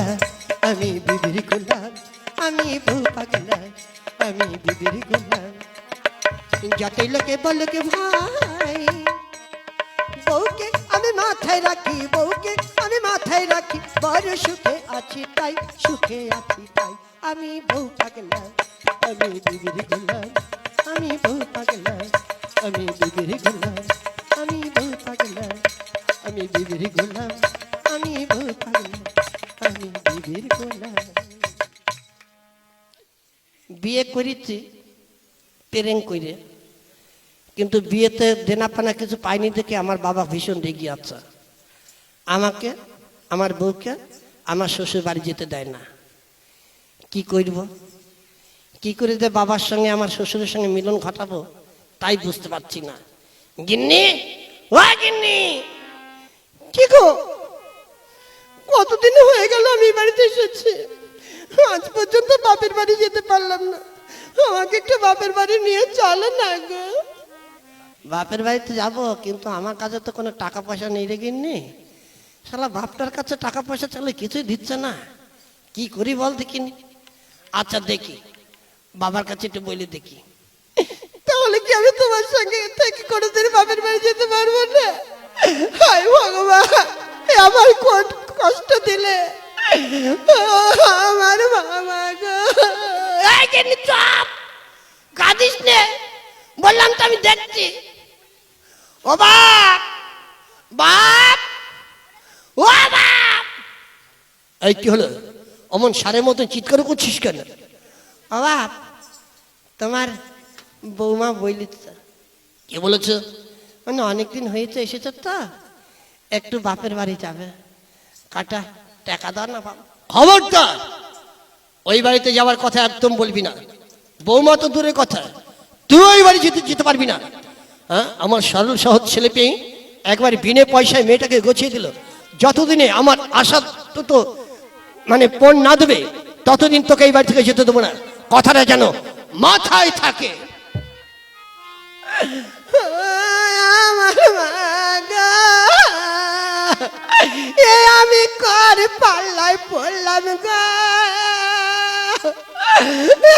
পাগলা আমি বিবির গোলাম, আমি বউ পাগলা আমি বিবির গোলাম। যতই লোকে বলুক ভাই, বউকে আমি মাথায় রাখি, বউকে আমি মাথায় রাখি, বড় সুখে আছি তাই, সুখে আছি তাই। আমি বউ পাগলা আমি বিবির গোলাম, আমি বউ পাগলা আমি বিবির গোলাম, আমি বউ পাগলা আমি বিবির গোলাম, আমি বউ পাগলা আমি বিবির গোলাম। বিয়ে করেছি প্রেম করে, কিন্তু বিয়েতে দেনাপানা কিছু পাইনি দেখে আমার বাবা ভীষণ রেগে আছে। আমাকে আমার বউকে আমার শ্বশুর বাড়ি যেতে দেয় না। কি করব, কি করে যে বাবার সঙ্গে আমার শ্বশুরের সঙ্গে মিলন ঘটাবো তাই বুঝতে পারছি না। গিন্নি, ও গিন্নি, কি গো, কতদিন হয়ে গেল আমি বাড়িতে এসেছি, আজ পর্যন্ত বাপের বাড়ি যেতে পারলাম না। আমাকে একটু বাপের বাড়ি নিয়ে চলো না গো। বাপের বাড়িতে যাব, কিন্তু আমার কাছে তো কোনো টাকা পয়সা নেই রে গিন্নি। শালা বাপটার কাছে টাকা পয়সা চাইলে কিছুই দিচ্ছে না, কি করি বল দেখিনি। আচ্ছা দেখি, বাবার কাছে একটু বলে দেখি। তাহলে কি আমি তোমার সঙ্গে থেকে কোনোদিন বাপের বাড়ি যেতে পারবো না? হায় ভগবান, আমার কোন কষ্ট দিলে আমার বাবা গো। এই গিন্নি চুপ, কাঁদিস নে, বললাম তো আমি দেখছি। ও বাপ, বাপ, ও বাপ। এই কি হলো, অমন সারের মতন চিৎকার করছিস কেন? ও বাপ, তোমার বৌমা বইলি। কে বলেছ? মানে অনেকদিন হয়েছে এসেছ তো, একটু বাপের বাড়ি যাবে, কাটা টাকা দাও না বাপ। খবরদার, ওই বাড়িতে যাওয়ার কথা একদম বলবি না। বৌমা তো দূরের কথা, তুই ওই বাড়ি যেতে পারবি না। হ্যাঁ, আমার সরল সহজ ছেলে পেয়ে একবার বিনে পয়সায় মেয়েটাকে গোছিয়ে দিল। যতদিনে আমার আশা তো মানে পণ না দেবে, ততদিন তোকে এই বাড়ি থেকে যেতে দেবো না। কথাটা যেন মাথায় থাকে। আমার আমি কর পাল্লায় পড়লাম গো,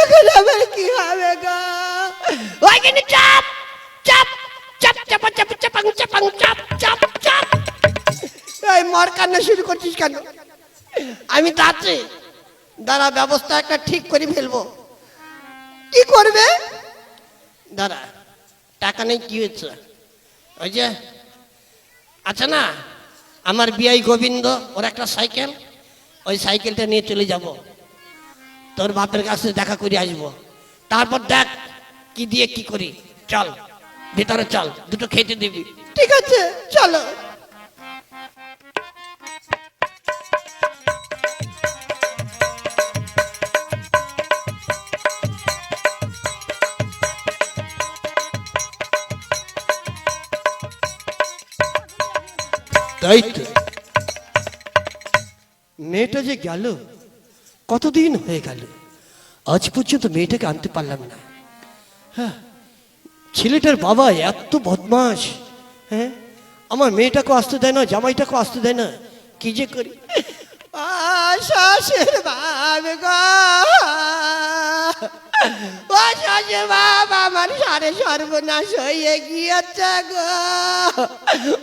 এখন আবার কি হবে গো? ওই কিন্তু চাপ চাপ চাপ চাপ চাপ চাপাং চাপাং চাপ চাপ চাপ। এই মর কান্না শুরু করছিস কেন? আমি যাচ্ছি, দাঁড়া, ব্যবস্থা একটা ঠিক করে ফেলবো। কি করবে? দাঁড়া, টাকা নেই কি হয়েছে? ওই যে আচ্ছা না, আমার বিআই গোবিন্দ, ওর একটা সাইকেল, ওই সাইকেলটা নিয়ে চলে যাব, তোর বাপের কাছে দেখা করে আসবো। তারপর দেখ কি দিয়ে কি করি। চল ভিতরে চল, দুটো খেতে দিবি। ঠিক আছে চলো। তাই তো, মেয়েটা যে গেল, কতদিন হয়ে গেল, আজ পর্যন্ত মেয়েটাকে আনতে পারলাম না। হ্যাঁ, ছেলেটার বাবা এত বদমাস। হ্যাঁ, আমার মেয়েটাকে আসতে দেয় না, জামাইটাকে আসতে দেয় না, কি যে করি। শ্বশুর বাবা গো, ও শ্বশুর বাবা, আমার সারে সর্বনাশ হয়ে গিয়েছে গো।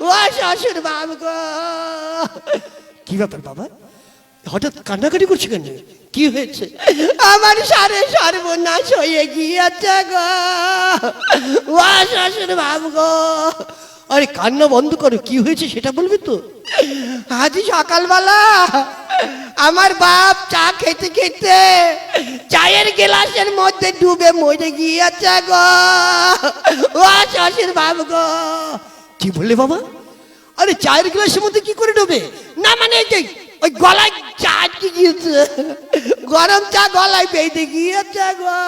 ও শ্বশুর বাবা গো। কি ব্যাপার বাবা, হঠাৎ কান্নাকাটি করছে কেন? কি হয়েছে? আমার সারে সর্বনাশ হয়ে গিয়েছে গো। ও শ্বশুর বাবা গো। আরে কান্না বন্ধ করো, কি হয়েছে সেটা বলবি তো। আজ সকালবেলা আমার বাপ চা খেতে খেতে চায়ের গ্লাসের মধ্যে ডুবে মরে গিয়েছে গো। ও শ্বশুর বাবা গো। কি বললে বাবা? আরে চায়ের গ্লাসের মধ্যে কি করে ডুবে? না মানে ওই গলায় চা আটকে গিয়েছে, গরম চা গলায় বেঁধে গিয়েছে গো।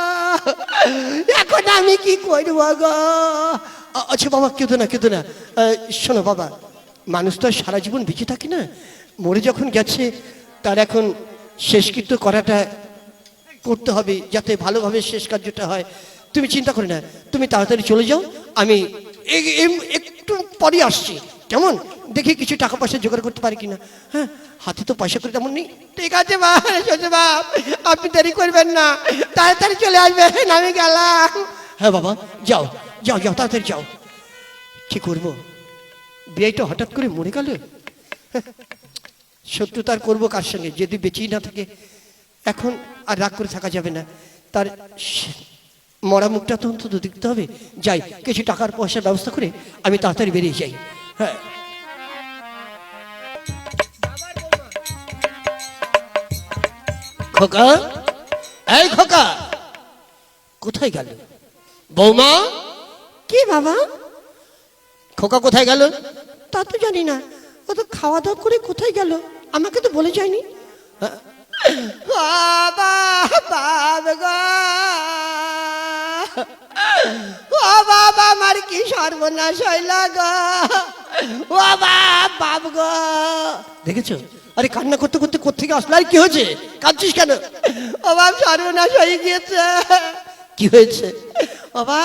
এখন আমি কি করব গো? আচ্ছা বাবা, কেঁদো না কেঁদো না। শোনো বাবা, মানুষ তো সারা জীবন বেঁচে থাকে না, মরে যখন গেছে তার এখন শেষকৃত্য করাটা করতে হবে, যাতে ভালোভাবে শেষ কার্যটা হয়। তুমি চিন্তা করো না, তুমি তাড়াতাড়ি চলে যাও, আমি একটু পরে আসছি। কেমন দেখি কিছু টাকা পয়সা জোগাড় করতে পারি কিনা। হ্যাঁ, হাতে তো পয়সা করে তেমন নেই। ঠিক আছে মা, শ্বশুর বাপ আপনি দেরি করবেন না, তাড়াতাড়ি চলে আসবেন, আমি গেলাম। হ্যাঁ বাবা, যাও যাও যাও, তাড়াতাড়ি যাও। কি করবো, বিয়েটা হঠাৎ করে মরে গেল। শত্রুতার করবো কার সঙ্গে, যদি বেঁচেই না থাকে। এখন আর রাগ করে থাকা যাবে না, তার মরা মুখটা তো অন্তত দেখতে হবে। যাই, কিছু টাকার পয়সার ব্যবস্থা করে আমি তাড়াতাড়ি বেরিয়ে যাই। হ্যাঁ খোকা, এই খোকা, কোথায় গেল? বৌমা। কি বাবা? খোকা কোথায় গেল? তা তো জানি না, ও তো খাওয়া দাওয়া করে কোথায় গেল, আমাকে তো বলে যায়নি। বাবা, বাবা গো, ও বাবা আমার কি সর্বনাশ হইল গো, ও বাবা গো। দেখেছো, আরে কান্না করতে করতে কোত্থেকে আসলো, আর কি হয়েছে, কাঁদছিস কেন? ও বাবা সর্বনাশ হয়ে গিয়েছে। কি হয়েছে? বাবা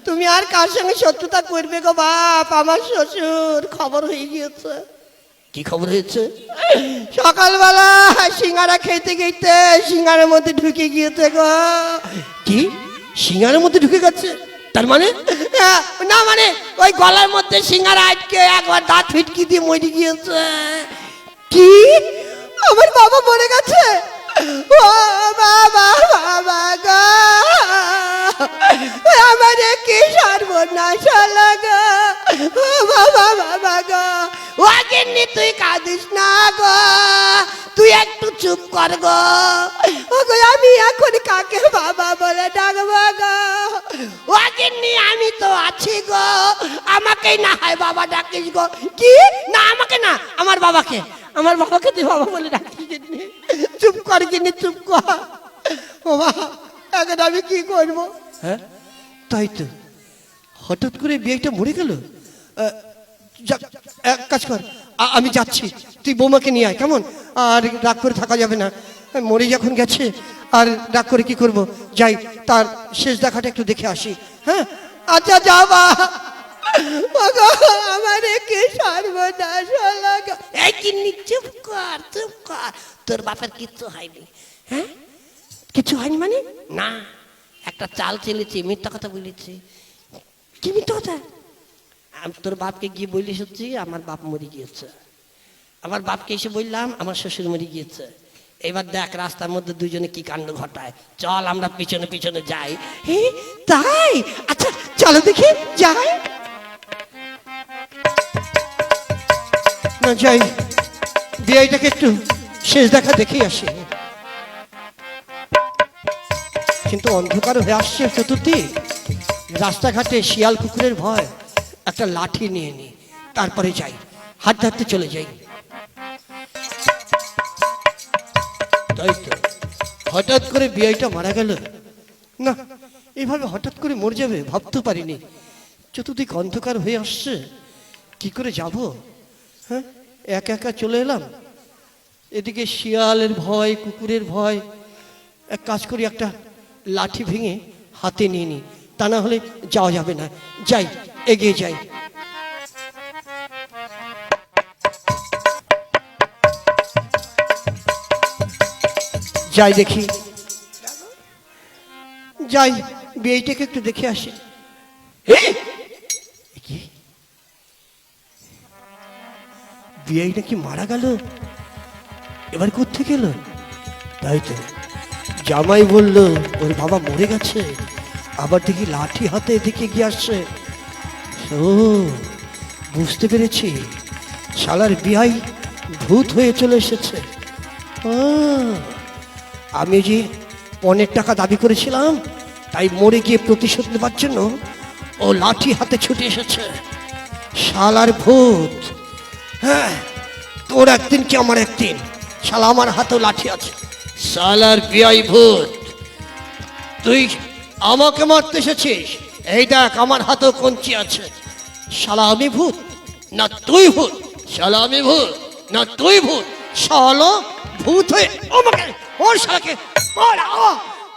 তুমি আর কার সঙ্গে শত্রুতা করবে গো বাপ, আমার শ্বশুর খবর হয়ে গিয়েছে। কি খবর হয়েছে? সকালবেলা সিঙ্গারা খেতে খেতে সিঙ্গারের মধ্যে ঢুকে গিয়েছে গো। কি সিঙ্গারের মধ্যে ঢুকে গেছে? তার মানে? না মানে ওই গলার মধ্যে সিঙ্গারা আটকে একবার দাঁত ফিটকি দিয়ে মরে গিয়েছে। কি আমার বাবা মরে গেছে? ও বাবা, বাবা গো, আমার কি সর্বনাশ হলো গো, ও বাবা, বাবা গো। ও গিন্নি তুই কাঁদিস না গো, তুই একটু চুপ কর গো। ও গো আমি এখন কাকে বাবা বলে ডাকবো গো? ও গিন্নি আমি তো আছি গো, আমাকেই না হয় বাবা ডাকিস গো। কি না, আমাকে না, আমার বাবাকে, আমার বাবাকে তুই বাবা বলে ডাকিস। গিন্নি চুপ কর, গিন্নি চুপ কর। ও বাবা এখন আমি কি করবো? হ্যাঁ তাই তো, হঠাৎ করে বিয়েটা মরে গেল। এক কাজ কর, আমি যাচ্ছি, তুই বৌমাকে নিয়ে আয় কেমন? আর রাগ করে থাকা যাবে না, মরে যখন গেছে আর রাগ করে কি করব। যাই, তার শেষ দেখাটা একটু দেখে আসি। হ্যাঁ আচ্ছা যাবা। আমার কি সর্বনাশ হলো গো। এই কিন্নি চুপ কর, চুপ কর, তোর বাপের কিচ্ছু হয়নি। হ্যাঁ কিছু হয়নি মানে? না, একটা চাল চেলেছি, মিথ্যা কথা বলেছি। কি মিথ্যা কথা? আমি তোর বাপকে গিয়ে বলি সত্যি আমার বাপ মরে গিয়েছে, আমার বাপকে এসে বললাম আমার শ্বশুর মরে গিয়েছে। এবার দেখ রাস্তার মধ্যে দুজনে কি কাণ্ড ঘটায়, চল আমরা পিছনে পিছনে যাই। হ্যাঁ তাই? আচ্ছা চলো দেখি যাই। না যাই, বিয়েটাকে একটু শেষ দেখা দেখেই আসি। কিন্তু অন্ধকার হয়ে আসছে চতুর্দিক, রাস্তাঘাটে শিয়াল কুকুরের ভয়, একটা লাঠি নিয়ে নি, তারপরে যাই, হাঁটতে হাঁটতে চলে যাই। তাই তো হঠাৎ করে বিয়েটা মারা গেল না, এইভাবে হঠাৎ করে মরে যাবে ভাবতে পারিনি। চতুর্দিক অন্ধকার হয়ে আসছে, কি করে যাব? হ্যাঁ একা একা চলে এলাম, এদিকে শিয়ালের ভয়, কুকুরের ভয়। এক কাজ করি, একটা লাঠি ভেঙে হাতে নিয়ে নি, তা না হলে যাওয়া যাবে না। যাই, এগিয়ে যাই। যাই দেখি, যাই বিয়েটাকে একটু দেখে আসি। বিয়েটা কি মারা গেল? এবার কোত্থেকে এলো? তাই তো জামাই বলল ওর বাবা মরে গেছে, আবার দেখি লাঠি হাতে এদিকে গিয়ে আসছে। ও বুঝতে পেরেছি, শালার বিয়াই ভূত হয়ে চলে এসেছে। আমি যে পণের টাকা দাবি করেছিলাম, তাই মরে গিয়ে প্রতিশোধ নেবার জন্য ও লাঠি হাতে ছুটে এসেছে। শালার ভূত। হ্যাঁ তোর একদিন কি আমার একদিন, শালা আমার হাতেও লাঠি আছে। শালার বিয়াই ভূত, তুই আমাকে মারতে এসেছিস, এই দেখ আমার হাতেও কঞ্চি আছে। শালা আমি ভূত না তুই ভূত? শালা আমি ভূত না তুই ভূত? শালা ভূত হয়ে আমাকে ওর শালাকে মার,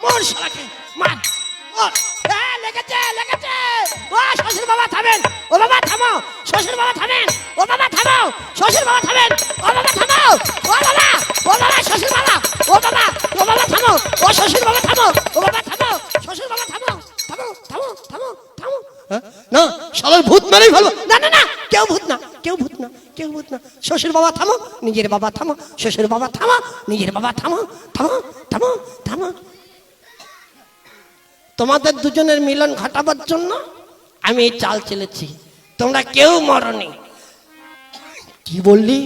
ওর শালাকে মার। লেগেছে লেগেছে ও শ্বশুর বাবা থামেন, ও বাবা থামো, শ্বশুর বাবা থামেন, ও বাবা থামো, শ্বশুর বাবা থামেন, ও বাবা থামো, ও বাবা, ও বাবা শ্বশুর বাবা, ও বাবা, ও বাবা থামো, ও শ্বশুর বাবা থামো, ও বাবা থামো, শ্বশুর বাবা থামো, থামো থামো থামো থামো। না শালার ভূত মেরেই ভালো। না না না, কেউ ভূত না, কেউ ভূত না, কেউ ভূত না। শ্বশুর বাবা থামো, নিজের বাবা থামো, শ্বশুর বাবা থামো, নিজের বাবা থামো, থামো থামো থামো। তোমাদের দুজনের মিলন ঘটাবার জন্য আমি এই চাল চেলেছি, তোমরা কেউ মরনি। কি বললি,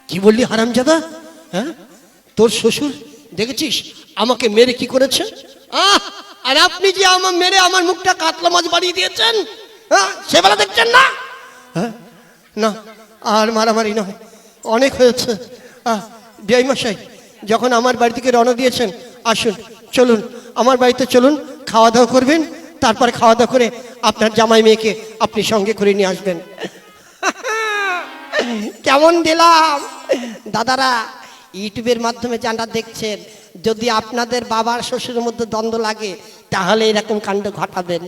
কি বললি হারামজাদা? হ্যাঁ, তোর শ্বশুর দেখেছিস আমাকে মেরে কি করেছে? আর আপনি যে আমার মেরে আমার মুখটা কাতলা মাছ বাড়িয়ে দিয়েছেন, হ্যাঁ সেবেলা দেখছেন না? হ্যাঁ না, আর মারামারি নয়, অনেক হয়েছে। বিআই মশাই, যখন আমার বাড়ি থেকে রওনা দিয়েছেন, আসুন চলুন আমার বাড়িতে চলুন, খাওয়া দাওয়া করবেন, তারপরে খাওয়া দাওয়া করে আপনার জামাই মেয়েকে আপনি সঙ্গে করে নিয়ে আসবেন। কেমন দিলাম দাদারা? ইউটিউবের মাধ্যমে যারা দেখছেন, যদি আপনাদের বাবার শ্বশুরের মধ্যে দ্বন্দ্ব লাগে তাহলে এরকম কাণ্ড ঘটাবেন।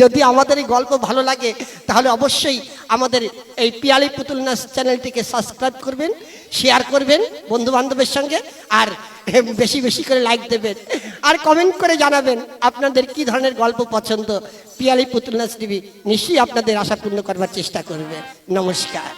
যদি আমাদের এই গল্প ভালো লাগে তাহলে অবশ্যই আমাদের এই পিয়ালি পুতুল নাচ চ্যানেলটিকে সাবস্ক্রাইব করবেন, শেয়ার করবেন বন্ধু বান্ধবের সঙ্গে, আর বেশি বেশি করে লাইক দেবেন, আর কমেন্ট করে জানাবেন আপনাদের কি ধরনের গল্প পছন্দ। পিয়ালি পুতুল নাচ টিভি নিশ্চয়ই আপনাদের আশা পূর্ণ করবার চেষ্টা করবে। নমস্কার।